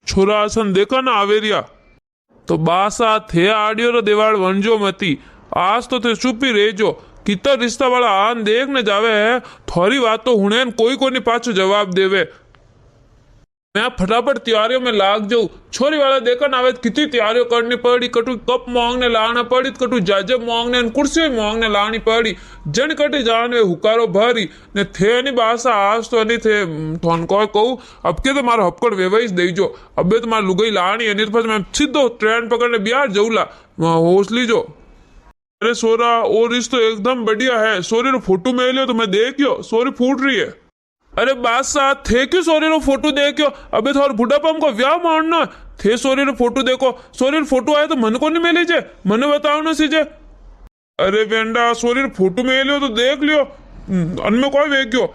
छोरा असन देखा ना आवेरिया तो बासा थे आडियो रो देवाड़ वंजो मती आज तो थे चुपी रेजो कितना रिश्ता वाला आन देख ने जावे है थोड़ी बात तो हुने कोई कोनी पाछो जवाब देवे। मैं फटाफट तैयारियों में लाग जाऊं छोरी वाला देखा ना आवे कितनी तैयारियों करनी पड़ी कटू कप मांगने लाना पड़ी कटू जाजे मांगने कुर्सी मांगने लानी पड़ी जन कटी जाने हुकारो भरी ने थे नहीं बासा आज तो नहीं थे थोन को कहूं अब के तो मारा हपकड़ वेवाइस देजो अबे तो मार लुगाई लानी है नहीं तो फिर मैं सीधो ट्रेन पकड़ने बिहार जाऊला होश लीजो। अरे सोरा और रिश्तो एकदम बढ़िया है सोरी रो फोटो में लियो तो मैं देखियो सोरी फूट रही है। अरे बादशाह थे क्यों सोरी रो फोटो देखियो अबे थोड़ा बुढ़ापा हमको व्याह मारना थे सोरी रो फोटो देखो सोरी रो फोटो आए तो मन को नहीं मिली जे मने बताओ ना सीजे। अरे वेंडा सोरी रो फोटो में लियो तो देख लियो अनमें कोई वेख्यो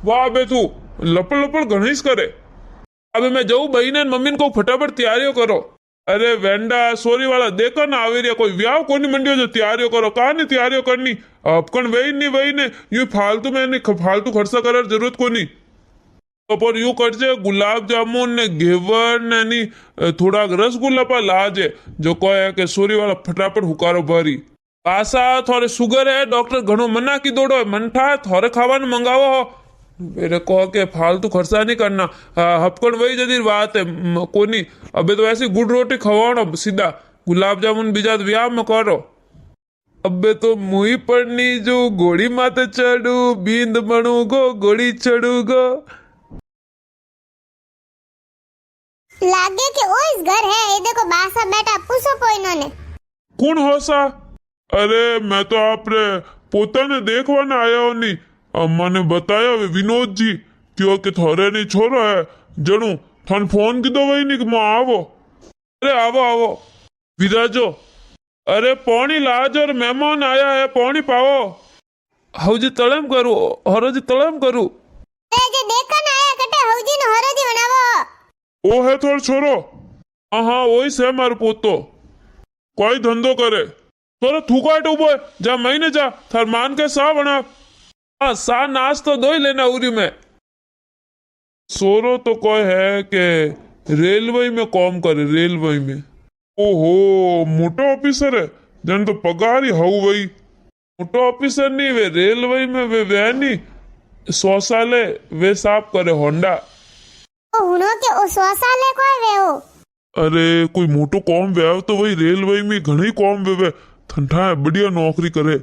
वाह अबे तू लपड़ लपड़ गणेश करे अबे मैं जाऊँ बहन ने मम्मी को फटाफट तैयारियों करो। अरे वेंडा सोरी वाला देखो ना आवेरिया कोई व्याह को नहीं मंडियो जो तैयारियों करो कहा नहीं तैयारियों करनी अपकन वही नहीं यू फालतू में नहीं फालतू खर्चा कर जरूरत को नहीं तो पर यू करजे गुलाब जामुन ने घेवर ने नहीं थोड़ा रसगुल्ला पर लाजे जो कहे कि सोरी वाला फटाफट हुकारो भरी पासा थोड़े शुगर है डॉक्टर घणो मना की दौड़ो मनठा थोड़े खावा मंगावो हो मेरे को के फालतू खर्चा नहीं करना हपकन वही जदी बात है कोनी अबे तो ऐसी गुड़ रोटी खवाओ सीधा गुलाब जामुन बीजा व्याह में करो। अबे तो मुही पड़नी जो घोड़ी माते चढ़ू बींद बनू गो घोड़ी चढ़ू गो लागे कि ओ इस घर है ये देखो बासा बेटा पूछो कोई इन्होंने कौन हो सा। अरे मैं तो आपने पोता ने देखवा ना आया हो नहीं अम्मा ने बताया विनोद जी क्यों कि थोड़े नहीं छोरो है जणू थान फोन की दो वही नहीं कि मैं आवो। अरे आवो आवो विराजो अरे पानी लाजो और मेहमान आया है पानी पाओ हौजी तड़म करू हरोजी तड़म करू ए जे देखा ना आया कटे हौजी ने हरोजी बनावो ओ है थोड़ा छोरो हाँ वही से मारो पोतो कोई धंधो करे थोड़ा थूकाट उबो जा महीने जा थार मान के सा बना हाँ सा नाच तो दो ही लेना उरी में सोरो तो कोई है कि रेलवे में काम करे रेलवे में ओहो मोटो ऑफिसर है जन तो पगार ही हऊ वही मोटो ऑफिसर नहीं वे रेलवे में वे नहीं शौचालय वे साफ करे होंडा ओ हुनो के ओ शौचालय कोई वे हो। अरे कोई मोटो काम वे तो वही रेलवे में घणी काम वे ठंडा है बढ़िया नौकरी करे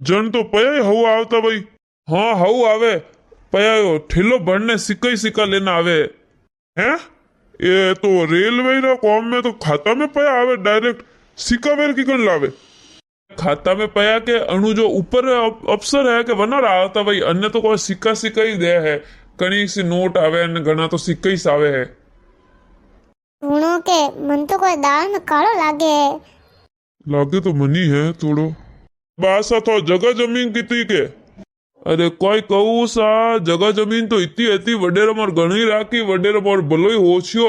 जन तो पया ही हऊ आवता भाई हाँ हऊ आवे पया ठेलो भरने सिक्का ही सिक्का लेना आवे हैं ये तो रेलवे रा काम में तो खाता में पया आवे डायरेक्ट सिक्का वेर की कौन लावे खाता में पया के अणु जो ऊपर अफसर है के वना आता भाई अन्य तो कोई सिक्का सिक्का ही दे है कणी सी नोट आवे ने घना तो सिक्का ही सावे है हुनो के मन तो कोई दाल में कालो लागे तो मनी है थोड़ो बासा तो जगह जमीन कितनी के अरे कोई कहू सा जगह जमीन तो इतनी वडेर मार घणी राखी वडेर मार भलो ही होशियो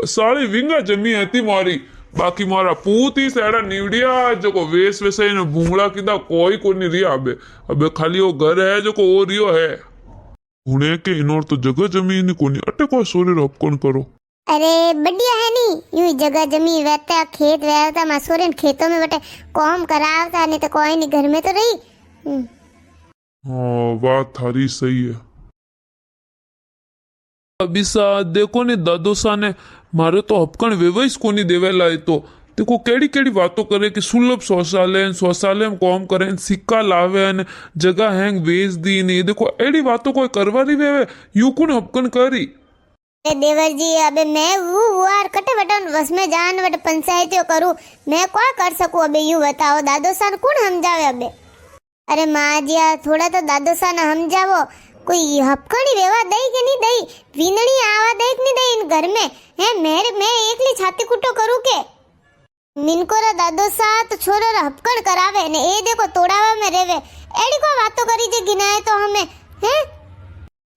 सारी विंगा जमी हती मारी बाकी मारा पूती सेड़ा निवड़िया जो को वेस वैसे ने भूंगड़ा किदा कोई को नहीं रिया अबे खाली वो घर है जो को ओ रियो है हुने के इनोर तो जगह जमीन को नहीं अटे कोई सोरे रप कौन करो। अरे बढ़िया है नी यूं जगह जमी वेता खेत वेता मसूरन खेतों में बटे काम करावता नहीं तो कोई नहीं घर में तो रही। हाँ बात थारी सही है। अभी सा देखो ने दादो सा ने मारे तो हपकन वेवैस को नहीं देवेला तो देखो केड़ी केड़ी बातों करे कि सुलभ शौचालय में काम करे सिक्का लावे ने जगह हैंग वेच दी नहीं देखो एड़ी बातों कोई करवा रही वे यू कौन हपकन करी देवर जी अबे मैं वो वार कटे बटन बस में जान बट पंचायतियों करूं मैं क्या कर सकूं अबे यूं बताओ दादो सा कौन समझावे अबे। अरे माँ जी थोड़ा तो दादो सा ना समझावो कोई हपकड़ी वेवा दई के नहीं दई विनणी आवा दई के नहीं दई इन घर में है मेरे मैं एकली छाती कुटो करूं के मिनको रा दादो सा तो छोरो रा हपकड़ करावे ने ए देखो तोड़ावा में रेवे एड़ी को बातों करी जे गिनाए तो हमें हैं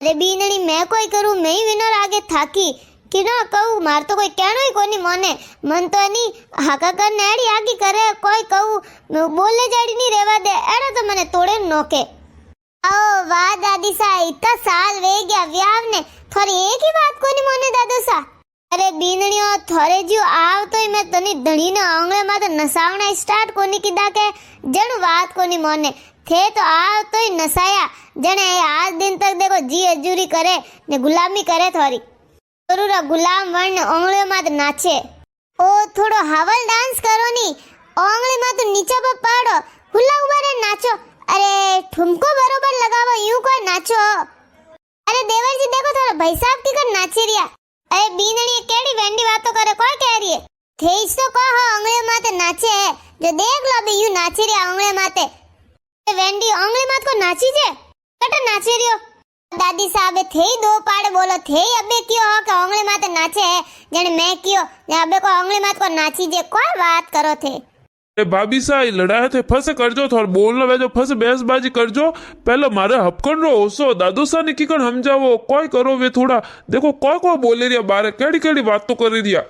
अरे बीनणी मैं कोई करूं मैं ही विनर आगे थाकी कि ना कहूं मार तो कोई कहनो ही कोनी मोने मन तो नहीं हाका कर नेड़ी आगी करे कोई कहूं बोले जाड़ी नहीं रेवा दे एड़ा तो मने तोड़े नोके ओ वाह दादी सा इतना साल वे गया व्याव ने थोड़ी एक ही बात कोनी मोने दादू सा अरे बीनड़ियो थोड़े जियो आव तो मैं तनी धणी ने आंगले में तो नसावना स्टार्ट कोनी कीधा के जण बात कोनी मोने थे तो आव तो नसाया जने आज दिन तक देखो जी हजूरी करे ने गुलामी करे थोड़ी जरूर गुलाम वर्ण आंगले में तो नाचे ओ थोड़ो हवल डांस करो नी आंगली में तो नीचे पर पाड़ो हुला उबारे नाचो अरे ठुमको बरोबर लगावो यूं कोई नाचो अरे देवर जी देखो थोड़ा भाई साहब की कर नाची रिया अरे बीनड़ी केड़ी वेंडी बातों करे कोई कह रही है थेस तो कहो आंगली माते नाचे है जो देख लो बे यूं नाची रिया आंगली माते वेंडी आंगली मात को नाची जे कट नाची रियो दादी साहब थे दो पाड़े बोलो थे अबे क्यों हो के आंगली माते नाचे है जने मैं क्यों अबे को आंगली मात को नाची जे कोई बात करो थे भाभी सा लड़ाए थे फस करजो थोड़ा बोलना वेजो फस बेसबाजी करजो पहले मारे हपकन रो ओसो दादू सा ने कीकन समझावो कोई करो वे थोड़ा देखो कोई बोले रिया बारे केड़ी केड़ी बात तो कर रिया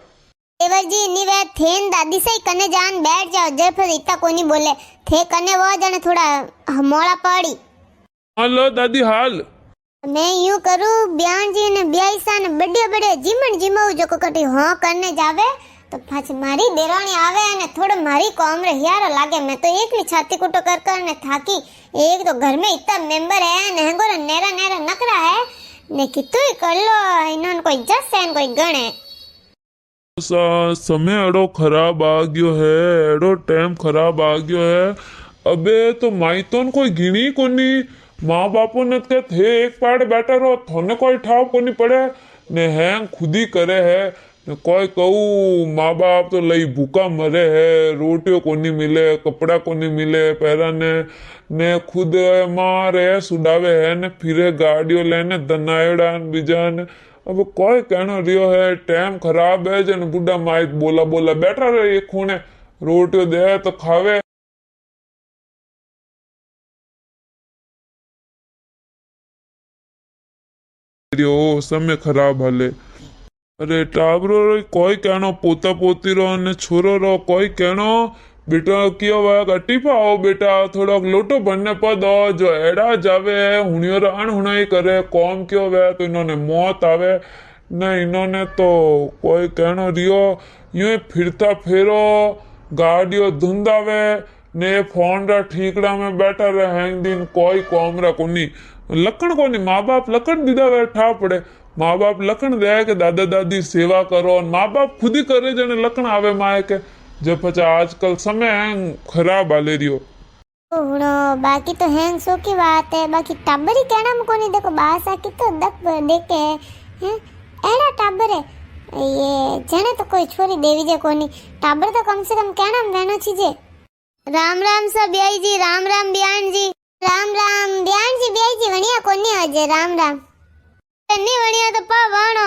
देवर जी नी वे थेन दादी से कने जान बैठ जाओ जे फिर इतना कोनी बोले थे कने वो जने थोड़ा मोड़ा पड़ी हालो दादी हाल मैं यूं करूं ब्यान जी ने ब्याईसा ने बड़े बड़े जीमन जीमाऊ जो कटी हाँ करने जावे तो पाछ मारी देराणी आवे ने थोड़े मारी कॉम रे यार लागे मैं तो एकली छाती कुटो कर ने थाकी एक तो घर में इतना मेंबर है ने हेंगो नेरा नेरा नकरा है ने कितो ही कर लो इनन कोई जस है कोई गणे समय एडो खराब आ गयो है एडो टाइम खराब आ गयो है अबे तो माइतोन कोई गिणी कोनी माँ बापो ने के थे एक पाड़ बैठा रहो थोने कोई ठाव कोनी पड़े ने हैंग खुद ही करे है कोई कहू माँ बाप तो लई भूखा मरे है रोटियों को नहीं मिले कपड़ा को नहीं मिले पैराने ने खुद मारे सुडावे है ने फिरे गाड़ियों लेने दनाएड़ा बीजा ने अब कोई कहना रियो है टाइम खराब है जन बुढ़ा माइक बोला बोला बैठा रहे एक खूने रोटियों दे तो खावे समय खराब हाले अरे टाबरो कोई कहनो पोता पोती रो ने छोरो रो कोई कहनो बेटा कियो वा टीपा आओ बेटा थोड़ा लोटो बनने पद जो एड़ा जावे हुनियो अण हुनाई करे कौम क्यों वे तो इन्होंने मौत आवे न इन्होंने तो कोई कहनो रियो यूं फिरता फेरो गाड़ियों धुंधावे ने फोन रा ठीकड़ा में बैठा रहे हैंग दिन कोई कौम रा कोनी लकड़ कोनी माँ बाप लकड़ दीदा वे ठा पड़े माँ बाप लकड़ दे के दादा दादी सेवा करो माँ बाप खुद ही करे जने लकड़ आवे माए के जब पचा आजकल समय खराब आले रियो ओहड़ो बाकी तो हैंग सो की बात है बाकी टाबरी कहना में कोनी देखो बासा की तो दक देखे हैं एड़ा टाबर है ये जने तो कोई छोरी देवी जे कोनी टाबर तो कम से कम कहना में रहना चाहिए राम राम सब ब्याई जी राम राम ब्यान जी राम राम ब्यान जी ब्याई जी वणिया कोनी अजे राम राम नहीं वणिया तो पा वाणो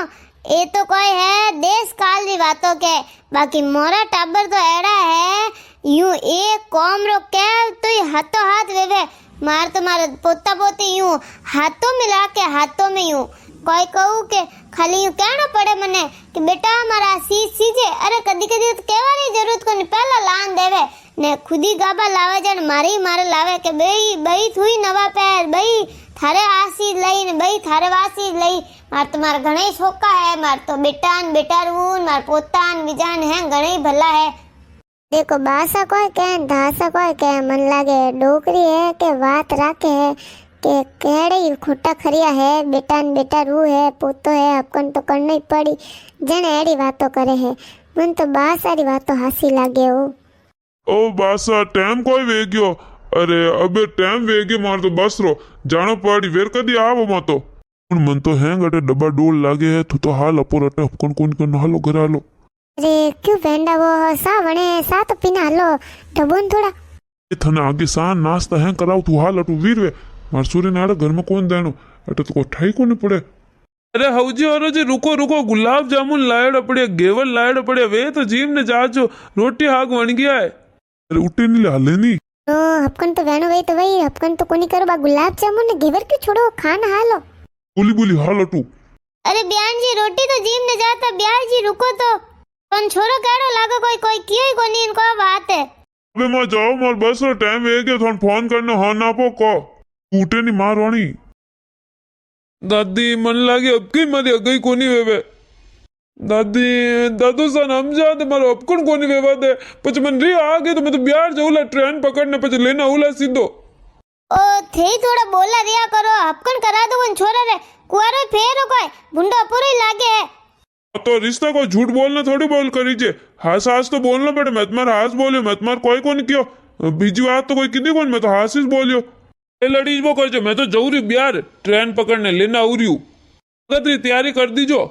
ए तो कोई है देश काल री बातों के बाकी मोरा टाबर तो एड़ा है यूं एक कौम रो के तो हाथों हाथ वेवे मार तो मार पोता पोती यूं हाथों मिला के हाथों में यूं कोई कहू के खाली यूं कहना पड़े मने कि बेटा हमारा सीजे अरे कदी कदी तो कहवानी जरूरत कोनी पहला लान देवे ने खुदी गाबा लावे जन मारी मारे लावे के बई बई थुई नवा पैर बई थारे आसी लई ने बई थारे वासी लई मार तुम्हारा घणे छोका है मार तो बेटान बेटारून मार पोतान विजान है घणे भला है देखो बासा कोई कहे धासा कोई कहे मन लागे डोकरी है के बात राखे है के केड़े खोटा खरिया है बेटान बेटारू है पोतो है अपन तो करनी पड़ी जने एड़ी बातों करे है मन तो बासारी बातों हासी लागे हो ओ बासा टाइम कोई वे गयो अरे अबे टाइम वे गयो मार तो बस रो जानो पड़ी वेर कदी आवो मतो मन तो हैंग अटे डब्बा डोल लागे है तू तो हाल अपोर अटे हपकन कोन कन हालो घर हालो अरे क्यों वेंडा वो सा वणे सा तो पीना हालो डबोन थोड़ा थने आगे सा नाश्ता है कराव तू हाल अटू वीर वे मार सूर्य नाड़े घर में कौन देनो अटे तो को ठाई कोनी पड़े अरे हौजी और जी रुको रुको गुलाब जामुन लायड़ पड़े गेवर लायड़ पड़े वे तो जीम ने जाजो रोटी हाग बन गया है अरे उठे नहीं हाले नहीं ओ हपकन तो वेनो वे तो वही हपकन तो कोनी करो बा गुलाब जामुन ने घेवर क्यों छोड़ो खाना हालो बोली बोली हाल अटू अरे ब्यान जी रोटी तो जीम ने जाता ब्यान जी रुको तो कौन छोरो केड़ो लागो कोई कोई कियो ही कोनी इनको बात है अबे मैं जाओ मार बस रो टाइम वे गयो थोन फोन करने हो ना पो को उठे नहीं मार वाणी दादी मन लागे अब की मरी अगई कोनी वेवे दादू सन समझा तो मारो अपकण कोनी व्यवहार दे पछ मन री आ गए तो मैं तो बिहार जाऊला ट्रेन पकड़ने पछ लेना उला सीधो ओ थे थोड़ा बोला रिया करो हपकन करा दो वन छोरा रे कुआरो फेरो कोई भुंडो पूरी लागे है तो रिश्ता को झूठ बोलना थोड़ी बोल करी छे हास हास तो बोलना पड़े मैं तुम्हारा हास बोलियो मैं तुम्हारा कोई कोनी कियो बीजी बात तो कोई किदी कोनी मैं तो हास ही बोलियो ए लड़ी वो कर जो मैं तो जरूरी बिहार ट्रेन पकड़ने लेना उरियू तैयारी कर दीजो।